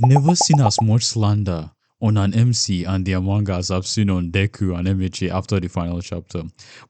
Never seen as much slander on an MC and their manga as I've seen on Deku and MHA after the final chapter.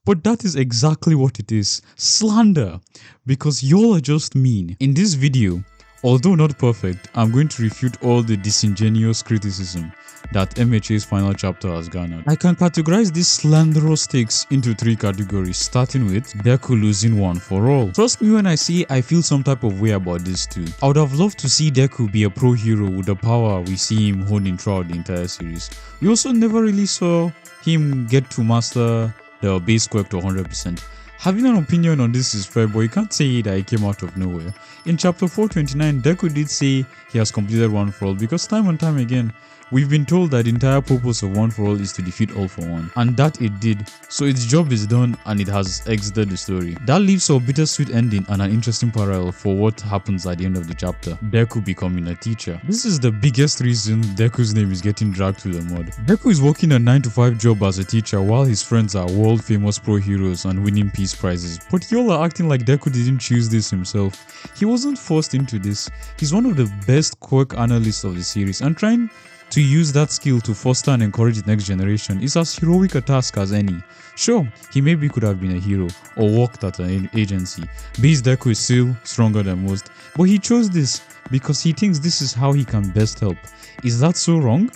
But that is exactly what it is, slander, because y'all are just mean. In this video, although not perfect, I'm going to refute all the disingenuous criticism that MHA's final chapter has garnered. I can categorize these slanderous takes into 3 categories, starting with Deku losing one for all. Trust me when I say I feel some type of way about this too. I would have loved to see Deku be a pro hero with the power we see him holding throughout the entire series. We also never really saw him get to master the base quirk to 100%. Having an opinion on this is fair, but you can't say that it came out of nowhere. In chapter 429, Deku did say he has completed One For All because time and time again, we've been told that the entire purpose of One For All is to defeat All For One, and that it did, so its job is done and it has exited the story. That leaves a bittersweet ending and an interesting parallel for what happens at the end of the chapter, Deku becoming a teacher. This is the biggest reason Deku's name is getting dragged through the mud. Deku is working a 9-to-5 job as a teacher while his friends are world famous pro heroes and winning peace prizes, but y'all are acting like Deku didn't choose this himself. He wasn't forced into this. He's one of the best quirk analysts of the series, and trying to use that skill to foster and encourage the next generation is as heroic a task as any. Sure, he maybe could have been a hero or worked at an agency. Beast Deku is still stronger than most, but he chose this because he thinks this is how he can best help. Is that so wrong?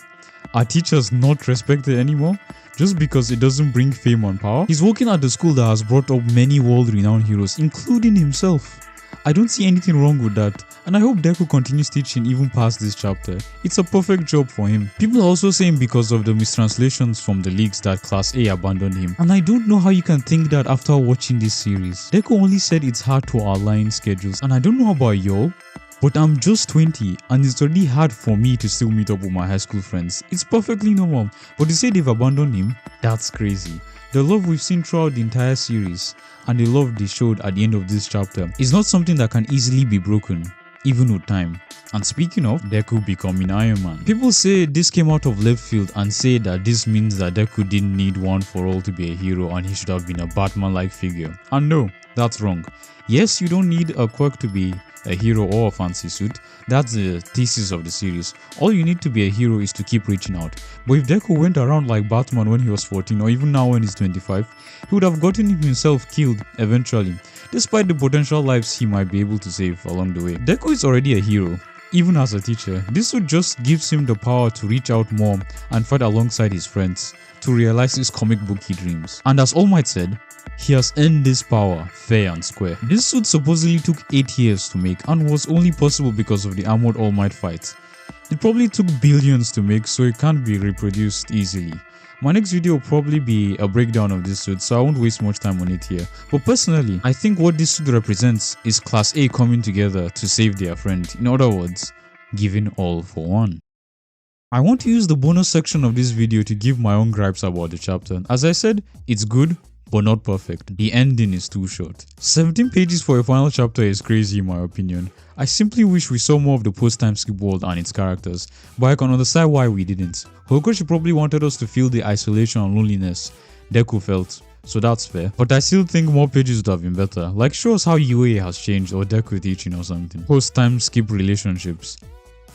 Are teachers not respected anymore just because it doesn't bring fame and power? He's working at the school that has brought up many world-renowned heroes, including himself. I don't see anything wrong with that, and I hope Deku continues teaching even past this chapter. It's a perfect job for him. People are also saying because of the mistranslations from the leaks that Class A abandoned him, and I don't know how you can think that after watching this series. Deku only said it's hard to align schedules, and I don't know about y'all, but I'm just 20 and it's already hard for me to still meet up with my high school friends. It's perfectly normal, but to say they've abandoned him, that's crazy. The love we've seen throughout the entire series and the love they showed at the end of this chapter is not something that can easily be broken, even with time. And speaking of Deku becoming Iron Man, people say this came out of left field and say that this means that Deku didn't need One For All to be a hero and he should have been a Batman-like figure. And no, that's wrong. Yes, you don't need a quirk to be a hero or a fancy suit. That's the thesis of the series. All you need to be a hero is to keep reaching out. But if Deku went around like Batman when he was 14 or even now when he's 25, he would have gotten himself killed eventually, despite the potential lives he might be able to save along the way. Deku is already a hero, even as a teacher. This suit just gives him the power to reach out more and fight alongside his friends to realize his comic booky dreams. And as All Might said, he has earned this power fair and square. This suit supposedly took 8 years to make and was only possible because of the armored All Might fight. It probably took billions to make, so it can't be reproduced easily. My next video will probably be a breakdown of this suit, so I won't waste much time on it here. But personally, I think what this suit represents is Class A coming together to save their friend. In other words, giving all for one. I want to use the bonus section of this video to give my own gripes about the chapter. As I said, it's good, but not perfect. The ending is too short. 17 pages for a final chapter is crazy in my opinion. I simply wish we saw more of the post-time skip world and its characters, but I can understand why we didn't. Horikoshi probably wanted us to feel the isolation and loneliness Deku felt, so that's fair. But I still think more pages would have been better, like show us how UA has changed or Deku teaching or something. Post-time skip relationships.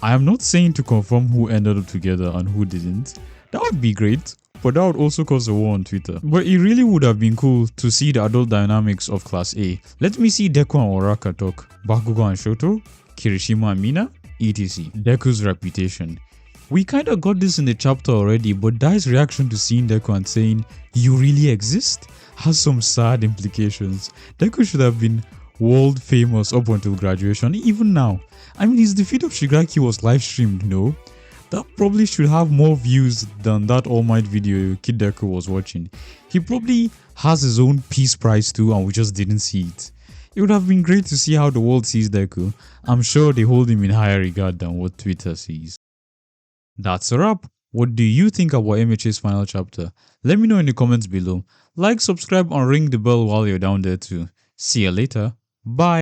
I am not saying to confirm who ended up together and who didn't. That would be great, but that would also cause a war on Twitter. But it really would have been cool to see the adult dynamics of Class A. Let me see Deku and Oraka talk, Bakugo and Shoto, Kirishima and Mina, etc. Deku's reputation. We kinda got this in the chapter already, but Dai's reaction to seeing Deku and saying, "You really exist?" has some sad implications. Deku should have been world famous up until graduation, even now. I mean, his defeat of Shigaraki was live streamed, no? That probably should have more views than that All Might video Kid Deku was watching. He probably has his own peace prize too and we just didn't see it. It would have been great to see how the world sees Deku. I'm sure they hold him in higher regard than what Twitter sees. That's a wrap. What do you think about MHA's final chapter? Let me know in the comments below. Like, subscribe and ring the bell while you're down there too. See you later. Bye.